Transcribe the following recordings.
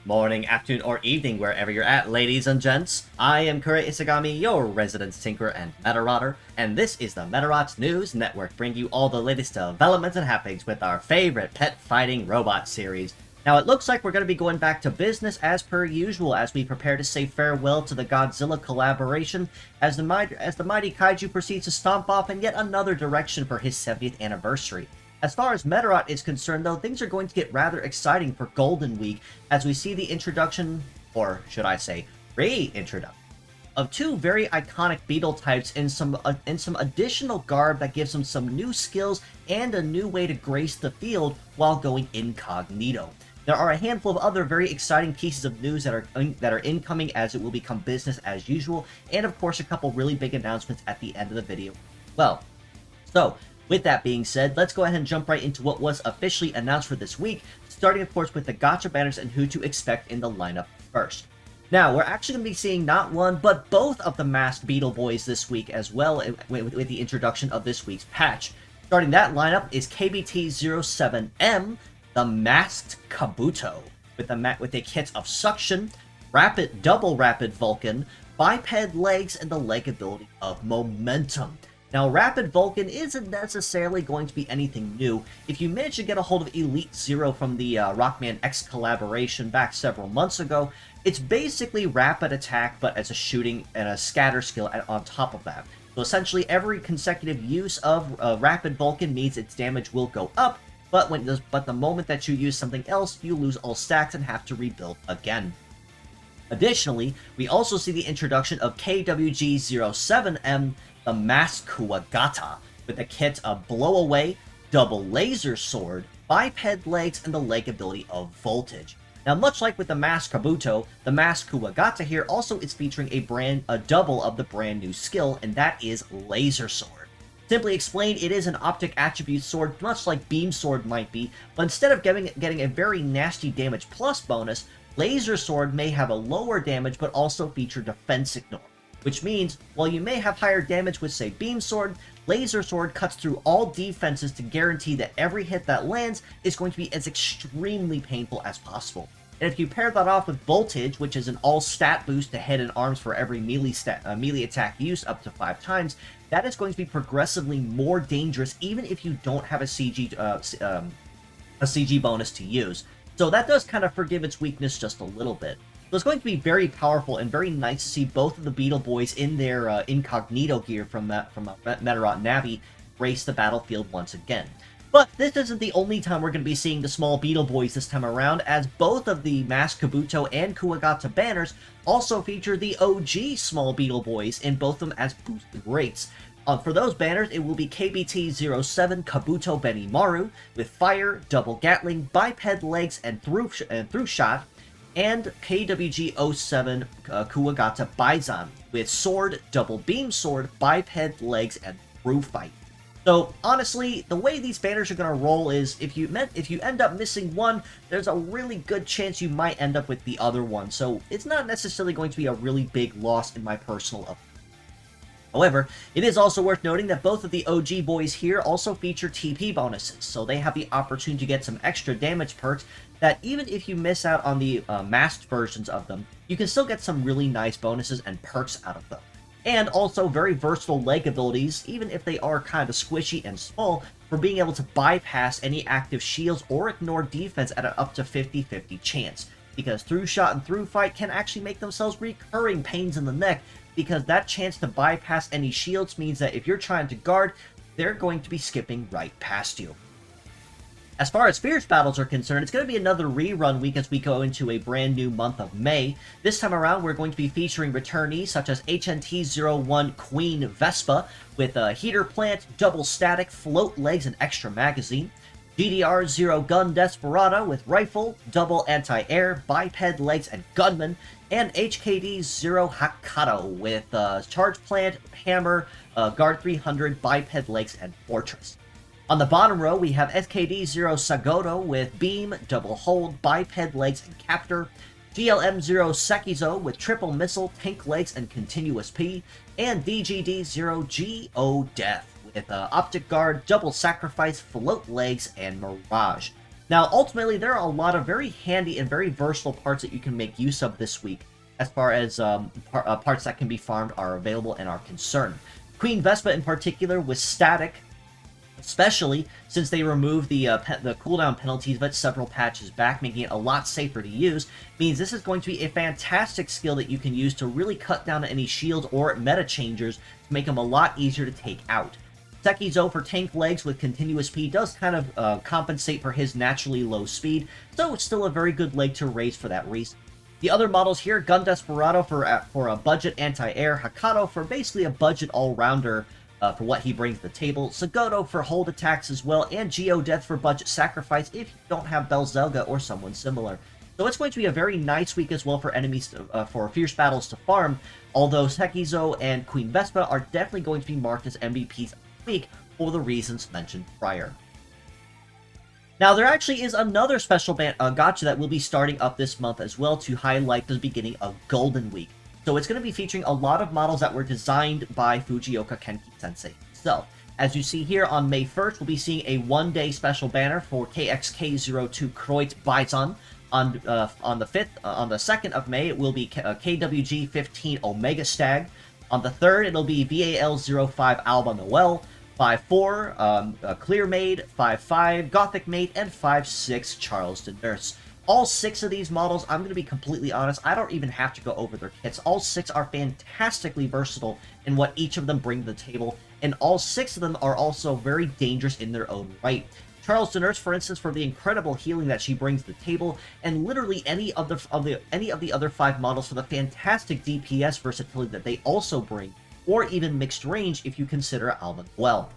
morning, afternoon, or evening, wherever you're at, ladies and gents. I am Kurei Isagami, your resident tinkerer and Medarotter, and this is the Medarot News Network, bringing you all the latest developments and happenings with our favorite pet fighting robot series. Now, it looks like we're going to be going back to business as per usual as we prepare to say farewell to the Godzilla collaboration as the mighty kaiju proceeds to stomp off in yet another direction for his 70th anniversary. As far as Medarot is concerned, though, things are going to get rather exciting for Golden Week as we see the introduction, or should I say, reintroduction, of two very iconic beetle types in some additional garb that gives them some new skills and a new way to grace the field while going incognito. There are a handful of other very exciting pieces of news that are incoming as it will become business as usual, and of course a couple really big announcements at the end of the video. Well, so with that being said, let's go ahead and jump right into what was officially announced for this week, starting of course with the gacha banners and who to expect in the lineup first. Now, we're actually going to be seeing not one, but both of the masked Beetle Boys this week as well with the introduction of this week's patch. Starting that lineup is KBT-07M, the masked Kabuto, with a kit of Suction, Double Rapid Vulcan, Biped Legs, and the leg ability of Momentum. Now, Rapid Vulcan isn't necessarily going to be anything new. If you manage to get a hold of Elite Zero from the Rockman X collaboration back several months ago, it's basically Rapid Attack, but as a shooting and a scatter skill on top of that. So essentially, every consecutive use of Rapid Vulcan means its damage will go up, but the moment that you use something else, you lose all stacks and have to rebuild again. Additionally, we also see the introduction of KWG-07M, the masked Kuwagata, with a kit of Blow Away, Double Laser Sword, Biped Legs, and the leg ability of Voltage. Now, much like with the masked Kabuto, the masked Kuwagata here also is featuring a double of the brand new skill, and that is Laser Sword. Simply explained, it is an optic attribute sword, much like Beam Sword might be, but instead of getting a very nasty damage plus bonus, Laser Sword may have a lower damage but also feature Defense Ignore. Which means, while you may have higher damage with, say, Beam Sword, Laser Sword cuts through all defenses to guarantee that every hit that lands is going to be as extremely painful as possible. And if you pair that off with Voltage, which is an all-stat boost to head and arms for every melee attack use up to 5 times, that is going to be progressively more dangerous even if you don't have a CG bonus to use. So that does kind of forgive its weakness just a little bit. So it's going to be very powerful and very nice to see both of the Beetle Boys in their incognito gear from Medarot Navi grace the battlefield once again. But this isn't the only time we're going to be seeing the small Beetle Boys this time around, as both of the masked Kabuto and Kuwagata banners also feature the OG small Beetle Boys in both of them as boosted rates. For those banners, it will be KBT-07 Kabuto Benimaru with Fire, Double Gatling, Biped Legs, and Through Shot, and KWG-07 Kuwagata Baizan with Sword, Double Beam Sword, Biped Legs, and Through Fight. So, honestly, the way these banners are going to roll is, if you end up missing one, there's a really good chance you might end up with the other one. So, it's not necessarily going to be a really big loss in my personal opinion. However, it is also worth noting that both of the OG boys here also feature TP bonuses, so they have the opportunity to get some extra damage perks that even if you miss out on the masked versions of them, you can still get some really nice bonuses and perks out of them. And also very versatile leg abilities, even if they are kind of squishy and small, for being able to bypass any active shields or ignore defense at an up to 50-50 chance. Because Through Shot and Through Fight can actually make themselves recurring pains in the neck, because that chance to bypass any shields means that if you're trying to guard, they're going to be skipping right past you. As far as Fierce Battles are concerned, it's going to be another rerun week as we go into a brand new month of May. This time around, we're going to be featuring returnees such as HNT-01 Queen Vespa with a Heater Plant, Double Static, Float Legs, and Extra Magazine. GDR-0 Gun Desperado with Rifle, Double Anti-Air, Biped Legs, and Gunman. And HKD-0 Hakato with Charge Plant, Hammer, Guard 300, Biped Legs, and Fortress. On the bottom row, we have SKD-0 Sagoto with Beam, Double Hold, Biped Legs, and Captor. GLM-0 Sekizo with Triple Missile, Tank Legs, and Continuous P. And DGD-0 GO Death with Optic Guard, Double Sacrifice, Float Legs, and Mirage. Now, ultimately, there are a lot of very handy and very versatile parts that you can make use of this week, as far as parts that can be farmed are available and are concerned. Queen Vespa in particular was static, especially since they removed the cooldown penalties of it several patches back, making it a lot safer to use. Means this is going to be a fantastic skill that you can use to really cut down any shields or meta changers to make them a lot easier to take out. Sekizo for tank legs with continuous speed does kind of compensate for his naturally low speed, so it's still a very good leg to raise for that reason. The other models here, Gun Desperado for a budget anti-air, Hakato for basically a budget all-rounder for what he brings to the table, Sagoto for hold attacks as well, and Geodeath for budget sacrifice if you don't have Belzelga or someone similar. So it's going to be a very nice week as well for enemies for fierce battles to farm, although Sekizo and Queen Vespa are definitely going to be marked as MVPs week for the reasons mentioned prior. Now, there actually is another special gacha that will be starting up this month as well to highlight the beginning of Golden Week. So it's going to be featuring a lot of models that were designed by Fujioka Kenki-sensei. So, as you see here, on May 1st, we'll be seeing a one-day special banner for KXK02 Kreuz Baizan. On the 2nd of May, it will be KWG15 Omega Stag. On the 3rd, it'll be VAL05 Alba Noel. 5-4, Clear Maid, 5-5, Gothic Maid, and 5-6, Charleston Nurse. All 6 of these models, I'm going to be completely honest, I don't even have to go over their kits. All 6 are fantastically versatile in what each of them bring to the table, and all 6 of them are also very dangerous in their own right. Charleston Nurse, for instance, for the incredible healing that she brings to the table, and literally any of the other 5 models for the fantastic DPS versatility that they also bring, or even mixed range if you consider Alba well.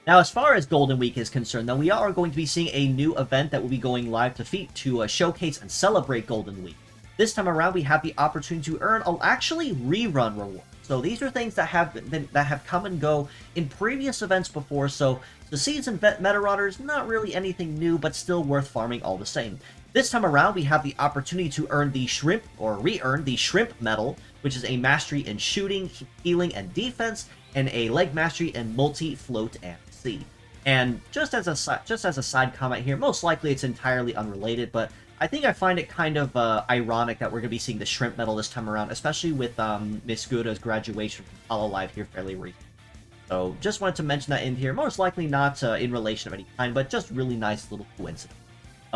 Now, as far as Golden Week is concerned, though, we are going to be seeing a new event that will be going live to showcase and celebrate Golden Week. This time around, we have the opportunity to earn actually rerun rewards. So these are things that have come and go in previous events before. So the season Medarot is not really anything new, but still worth farming all the same. This time around, we have the opportunity to earn the Shrimp, or re-earn the Shrimp Medal, which is a mastery in shooting, healing, and defense, and a leg mastery in multi, float, and sea. And just as a side comment here, most likely it's entirely unrelated, but I think I find it kind of ironic that we're going to be seeing the Shrimp Medal this time around, especially with Miss Gura's graduation from Hololive here fairly recently. So just wanted to mention that in here, most likely not in relation of any kind, but just really nice little coincidence.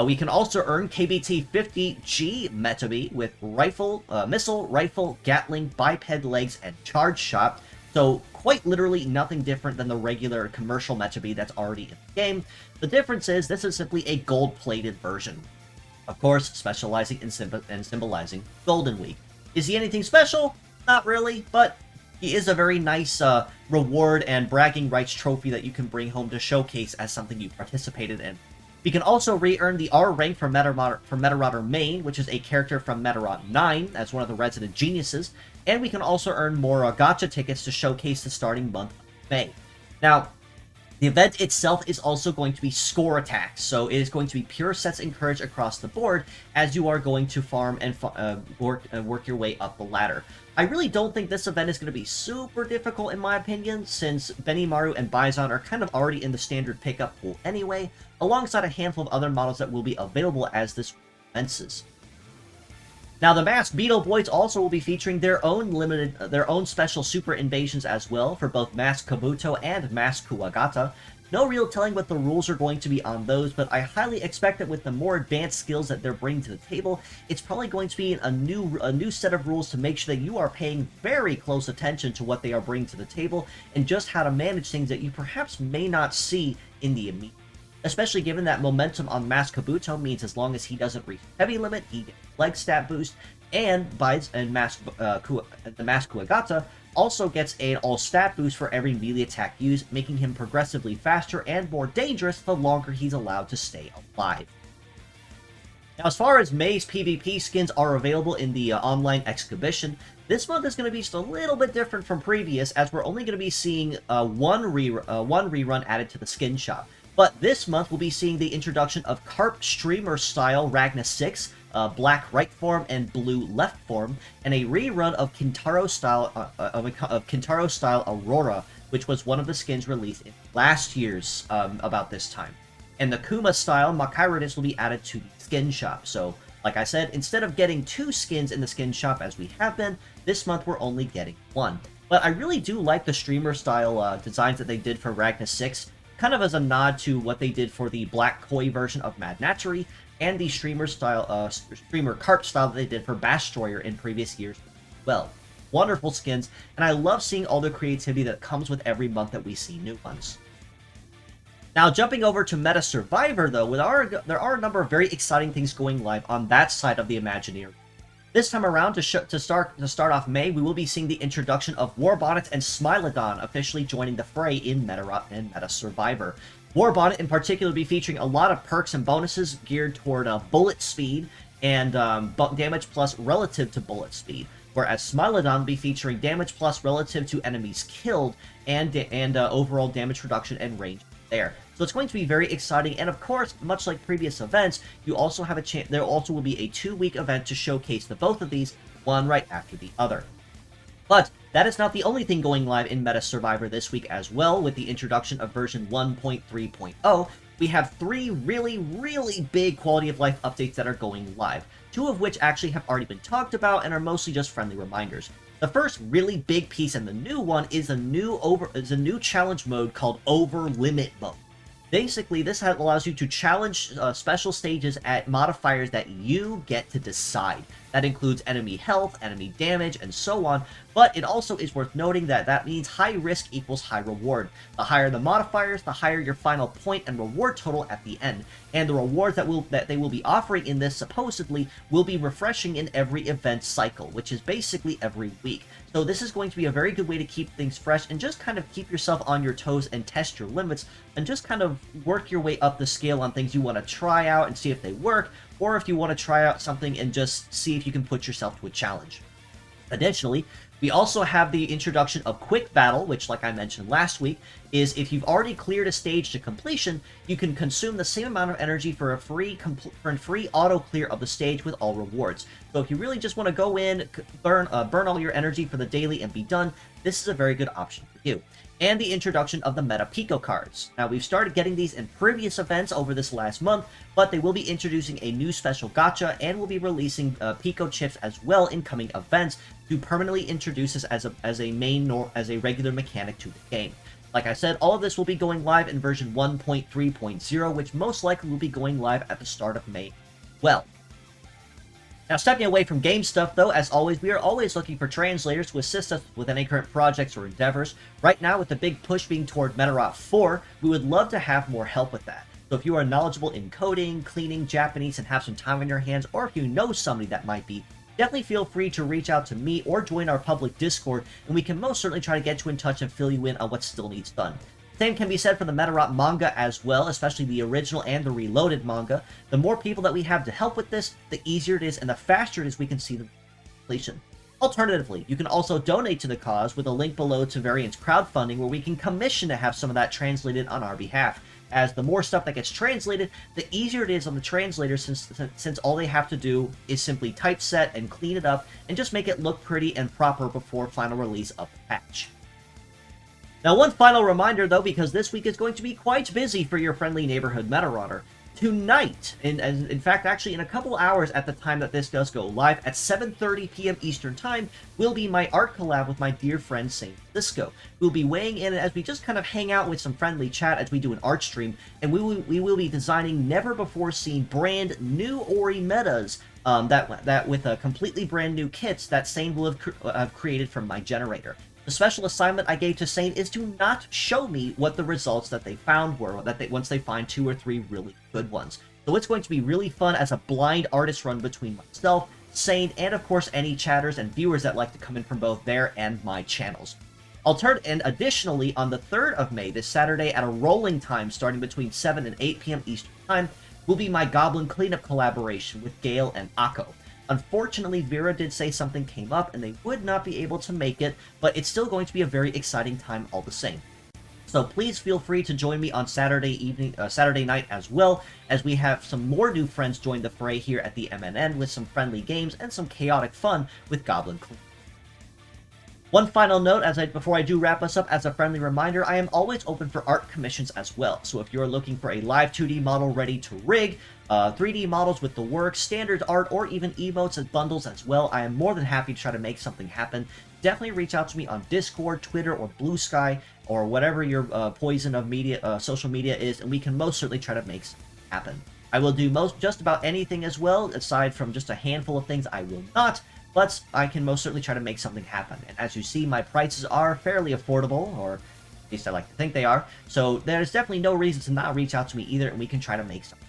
We can also earn KBT-50G Metabi with rifle, missile, rifle, Gatling, biped legs, and charge shot. So quite literally nothing different than the regular commercial Metabi that's already in the game. The difference is this is simply a gold-plated version. Of course, specializing in symbolizing Golden Week. Is he anything special? Not really, but he is a very nice reward and bragging rights trophy that you can bring home to showcase as something you participated in. We can also re-earn the R rank for Medarot Main, which is a character from Medarot 9 as one of the resident geniuses, and we can also earn more gacha tickets to showcase the starting month of May. Now, the event itself is also going to be score attacks, so it is going to be pure sets encouraged across the board as you are going to farm and work your way up the ladder. I really don't think this event is going to be super difficult in my opinion, since Benimaru and Baizan are kind of already in the standard pickup pool anyway, alongside a handful of other models that will be available as this commences. Now, the Masked Beetle Boys also will be featuring their own special super invasions as well for both Masked Kabuto and Masked Kuwagata. No real telling what the rules are going to be on those, but I highly expect that with the more advanced skills that they're bringing to the table, it's probably going to be a new set of rules to make sure that you are paying very close attention to what they are bringing to the table and just how to manage things that you perhaps may not see in the immediate. Especially given that momentum on Masked Kabuto means as long as he doesn't reach heavy limit, he gets leg stat boost, and the Masked Kuwagata also gets an all stat boost for every melee attack used, making him progressively faster and more dangerous the longer he's allowed to stay alive. Now, as far as May's PvP skins are available in the online exhibition, this month is going to be just a little bit different from previous, as we're only going to be seeing one rerun added to the skin shop. But this month, we'll be seeing the introduction of Carp Streamer Style Ragna 6, Black Right Form and Blue Left Form, and a rerun of Kintaro Style Aurora, which was one of the skins released in last year's about this time. And the Kuma style Makairodis will be added to the skin shop. So, like I said, instead of getting 2 skins in the skin shop as we have been, this month we're only getting 1. But I really do like the streamer style designs that they did for Ragna 6, kind of as a nod to what they did for the Black Koi version of Mad Natchery, and the streamer carp style that they did for Bastroyer in previous years. Well, wonderful skins, and I love seeing all the creativity that comes with every month that we see new ones. Now, jumping over to Meta Survivor, though, there are a number of very exciting things going live on that side of the Imagineer. This time around, to start off May, we will be seeing the introduction of Warbonnet and Smilodon officially joining the fray in Medarot and Meta Survivor. Warbonnet in particular will be featuring a lot of perks and bonuses geared toward bullet speed and damage plus relative to bullet speed, whereas Smilodon will be featuring damage plus relative to enemies killed and overall damage reduction and range there. So it's going to be very exciting, and of course, much like previous events, you also have a chance. There also will be a 2-week event to showcase the both of these, one right after the other. But that is not the only thing going live in Meta Survivor this week as well. With the introduction of version 1.3.0, we have 3 really, really big quality of life updates that are going live, 2 of which actually have already been talked about and are mostly just friendly reminders. The first really big piece and the new one is a new challenge mode called Over Limit Mode. Basically, this allows you to challenge special stages at modifiers that you get to decide. That includes enemy health, enemy damage, and so on, but it also is worth noting that that means high risk equals high reward. The higher the modifiers, the higher your final point and reward total at the end, and the rewards that they will be offering in this supposedly will be refreshing in every event cycle, which is basically every week. So this is going to be a very good way to keep things fresh and just kind of keep yourself on your toes and test your limits and just kind of work your way up the scale on things you want to try out and see if they work, or if you want to try out something and just see if you can put yourself to a challenge. Additionally, we also have the introduction of Quick Battle, which, like I mentioned last week, is if you've already cleared a stage to completion, you can consume the same amount of energy for a free auto clear of the stage with all rewards. So if you really just want to go in, burn all your energy for the daily and be done, this is a very good option for you. And the introduction of the Meta Pico cards. Now, we've started getting these in previous events over this last month, but they will be introducing a new special gacha and will be releasing Pico chips as well in coming events to permanently introduce this as a regular mechanic to the game. Like I said, all of this will be going live in version 1.3.0, which most likely will be going live at the start of May. Well, now, stepping away from game stuff, though, as always, we are always looking for translators to assist us with any current projects or endeavors. Right now, with the big push being toward Medarot 4, we would love to have more help with that. So if you are knowledgeable in coding, cleaning, Japanese, and have some time on your hands, or if you know somebody that might be, definitely feel free to reach out to me or join our public Discord, and we can most certainly try to get you in touch and fill you in on what still needs done. Same can be said for the Medarot manga as well, especially the original and the reloaded manga. The more people that we have to help with this, the easier it is and the faster it is we can see the completion. Alternatively, you can also donate to the cause with a link below to Variant's crowdfunding, where we can commission to have some of that translated on our behalf. As the more stuff that gets translated, the easier it is on the translators, since all they have to do is simply typeset and clean it up and just make it look pretty and proper before final release of the patch. Now, one final reminder, though, because this week is going to be quite busy for your friendly neighborhood Medarauder. Tonight, in fact, actually in a couple hours at the time that this does go live, at 7:30 p.m. Eastern Time, will be my art collab with my dear friend Saint Cisco. We'll be weighing in as we just kind of hang out with some friendly chat as we do an art stream, and we will be designing never-before-seen brand new Ori metas that with a completely brand new kits that Saint will have created from my generator. The special assignment I gave to Saint is to not show me what the results that they found were, once they find 2 or 3 really good ones. So it's going to be really fun as a blind artist run between myself, Saint, and of course any chatters and viewers that like to come in from both their and my channels. And additionally, on the 3rd of May, this Saturday at a rolling time starting between 7 and 8 p.m. Eastern Time, will be my Goblin Cleanup collaboration with Gale and Akko. Unfortunately, Vera did say something came up and they would not be able to make it, but it's still going to be a very exciting time all the same. So please feel free to join me on Saturday night as well, as we have some more new friends join the fray here at the MNN with some friendly games and some chaotic fun with Goblin Cleanup. One final note, before I do wrap us up, as a friendly reminder, I am always open for art commissions as well. So if you're looking for a live 2D model ready to rig, 3D models with the work, standard art, or even emotes and bundles as well, I am more than happy to try to make something happen. Definitely reach out to me on Discord, Twitter, or Blue Sky, or whatever your poison of media, social media is, and we can most certainly try to make something happen. I will do just about anything as well, aside from just a handful of things I will not. But I can most certainly try to make something happen. And as you see, my prices are fairly affordable, or at least I like to think they are. So there's definitely no reason to not reach out to me either, and we can try to make something.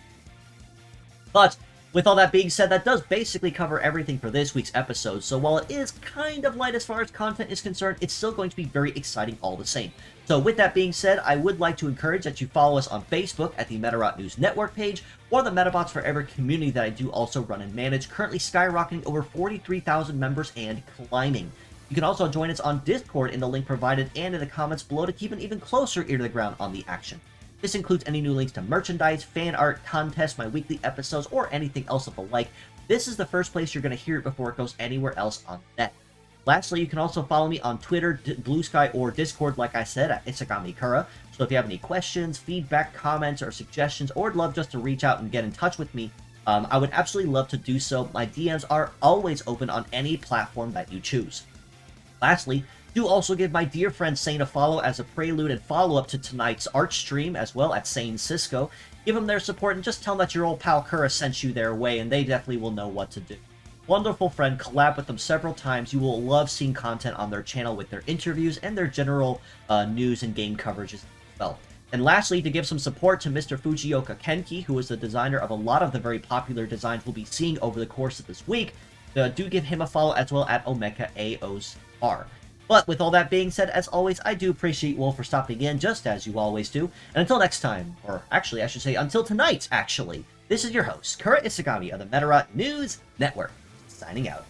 But with all that being said, that does basically cover everything for this week's episode. So while it is kind of light as far as content is concerned, it's still going to be very exciting all the same. So with that being said, I would like to encourage that you follow us on Facebook at the Medarot News Network page, or the Metabots Forever community that I do also run and manage, currently skyrocketing over 43,000 members and climbing. You can also join us on Discord in the link provided and in the comments below to keep an even closer ear to the ground on the action. This includes any new links to merchandise, fan art, contests, my weekly episodes, or anything else of the like. This is the first place you're going to hear it before it goes anywhere else on the net. Lastly, you can also follow me on Twitter, Blue Sky, or Discord, like I said, at Isagamikura. So if you have any questions, feedback, comments, or suggestions, or would love just to reach out and get in touch with me, I would absolutely love to do so. My DMs are always open on any platform that you choose. Lastly, do also give my dear friend Sane a follow as a prelude and follow-up to tonight's art stream, as well at Sane Cisco. Give them their support and just tell them that your old pal Kura sent you their way, and they definitely will know what to do. Wonderful friend, collab with them several times. You will love seeing content on their channel with their interviews and their general news and game coverages as well. And lastly, to give some support to Mr. Fujioka Kenki, who is the designer of a lot of the very popular designs we'll be seeing over the course of this week, do give him a follow as well at Omeka AOR. But with all that being said, as always, I do appreciate you all for stopping in, just as you always do. And until next time, or actually, I should say until tonight, actually, this is your host, Kura Isagami of the Medarot News Network, signing out.